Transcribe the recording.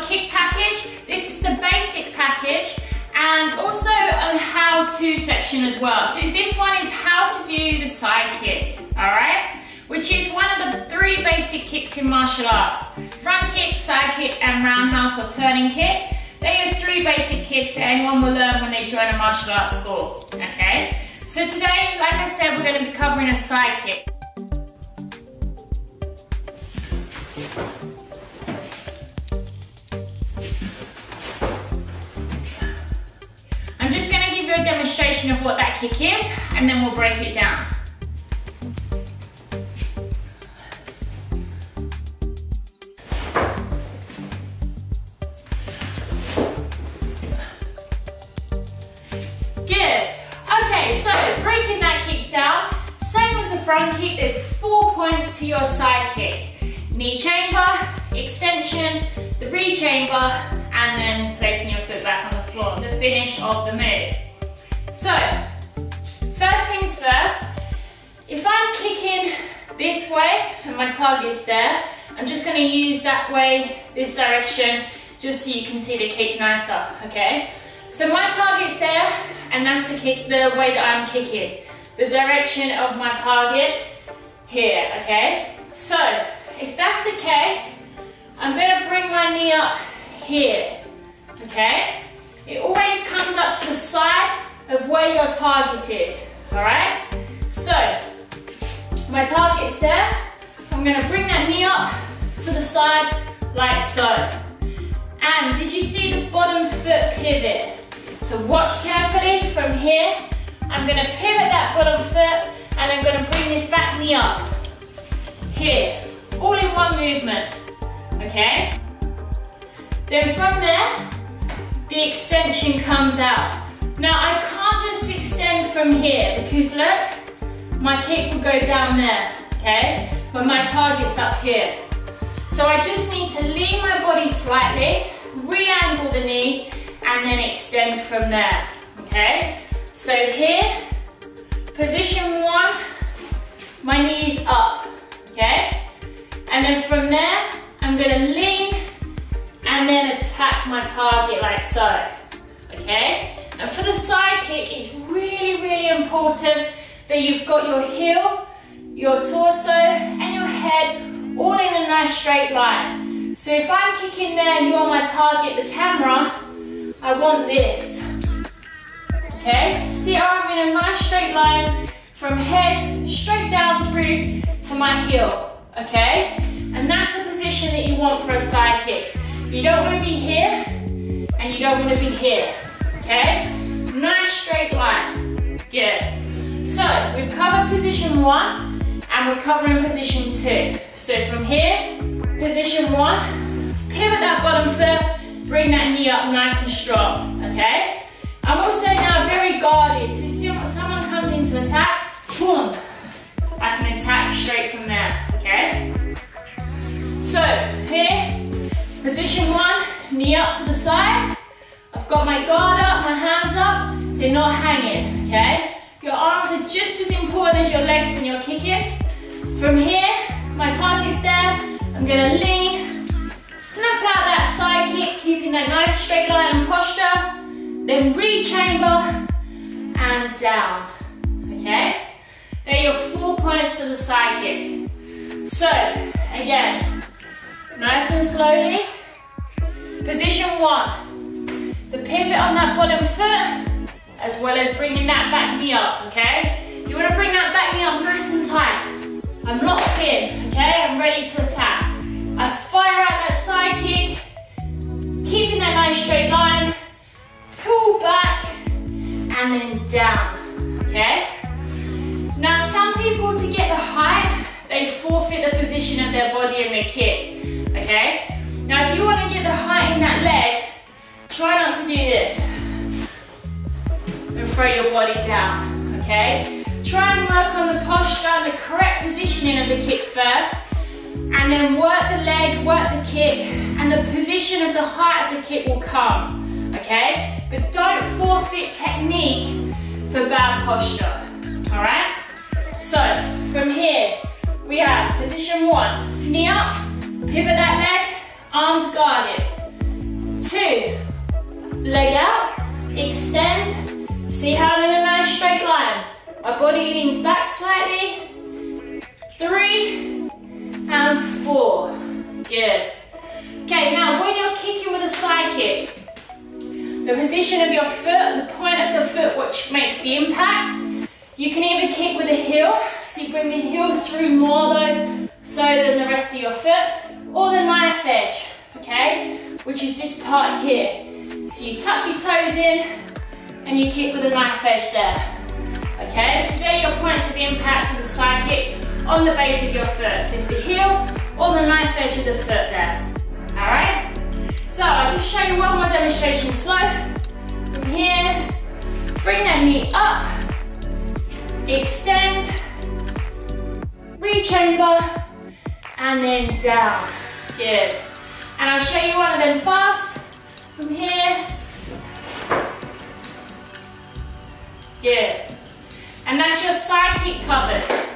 Kick package. This is the basic package and also a how-to section as well. So this one is how to do the side kick, alright? Which is one of the 3 basic kicks in martial arts. Front kick, side kick and roundhouse or turning kick. They are 3 basic kicks that anyone will learn when they join a martial arts school, okay? So today, like I said, we're going to be covering a side kick. I'm just going to give you a demonstration of what that kick is and then we'll break it down. Good. Okay, so breaking that kick down, same as the front kick, there's 4 points to your side kick. Knee chamber, extension, the rechamber, and then placing your foot back on the floor, the finish of the move. So, first things first, if I'm kicking this way and my target's there, I'm just going to use that way, this direction, just so you can see the kick nicer, okay? So my target's there, and that's the kick, the way that I'm kicking. The direction of my target here, okay? So, if that's the case, I'm going to bring my knee up here, okay? It always comes up to the side of where your target is, alright? So, my target's there, I'm going to bring that knee up to the side like so. And did you see the bottom foot pivot? So watch carefully from here, I'm going to pivot that bottom foot and I'm going to bring this back knee up, here, all in one movement, okay? Then from there, the extension comes out. Now I can't just extend from here because look, my kick will go down there, okay? But my target's up here. So I just need to lean my body slightly, re-angle the knee, and then extend from there, okay? So here, position 1, my knee's up, okay? And then from there, I'm gonna lean and then attack my target like so, okay? And for the side kick, it's really, really important that you've got your heel, your torso, and your head all in a nice straight line. So if I'm kicking there and you're my target, the camera, I want this, okay? See how I'm in a nice straight line from head straight down through to my heel, okay? And that's the position that you want for a side kick. You don't want to be here, and you don't want to be here, okay? Nice straight line, good. So, we've covered position 1, and we're covering position 2. So from here, position 1, pivot that bottom foot, bring that knee up nice and strong, okay? I'm also now very guarded, so see when someone comes in to attack, boom, I can attack straight from there, okay? So, here, position 1, knee up to the side. I've got my guard up, my hands up, they're not hanging, okay? Your arms are just as important as your legs when you're kicking. From here, my target's there, I'm gonna lean, snap out that side kick, keeping that nice straight line and posture, then rechamber and down, okay? They're your 4 points to the side kick. So, again, nice and slowly, position 1, the pivot on that bottom foot, as well as bringing that back knee up, okay? You wanna bring that back knee up nice and tight. I'm locked in, okay? I'm ready to attack. I fire out that side kick, keeping that nice straight line, pull back, and then down, okay? Now some people, to get the height, they forfeit the position of their body and their kick, okay? Now if you want to get the height in that leg, try not to do this and throw your body down, okay? Try and work on the posture and the correct positioning of the kick first, and then work the leg, work the kick, and the position of the height of the kick will come, okay? But don't forfeit technique for bad posture, all right? So from here, we have position 1, knee up, pivot that leg, arms guarded. 2, leg out, extend. See how I'm in a nice straight line. My body leans back slightly. 3 and 4. Good. Okay, now when you're kicking with a side kick, the position of your foot, the point of the foot which makes the impact, you can either kick with the heel, so you bring the heel through more though, so than the rest of your foot, or the knife edge, okay, which is this part here. So you tuck your toes in, and you kick with a knife edge there. Okay, so there are your points of impact for the side kick on the base of your foot. So it's the heel or the knife edge of the foot there. Alright? So I'll just show you one more demonstration slow. From here, bring that knee up, extend, rechamber, and then down. Good. And I'll show you one of them fast. From here. Good. And that's your side kick covered.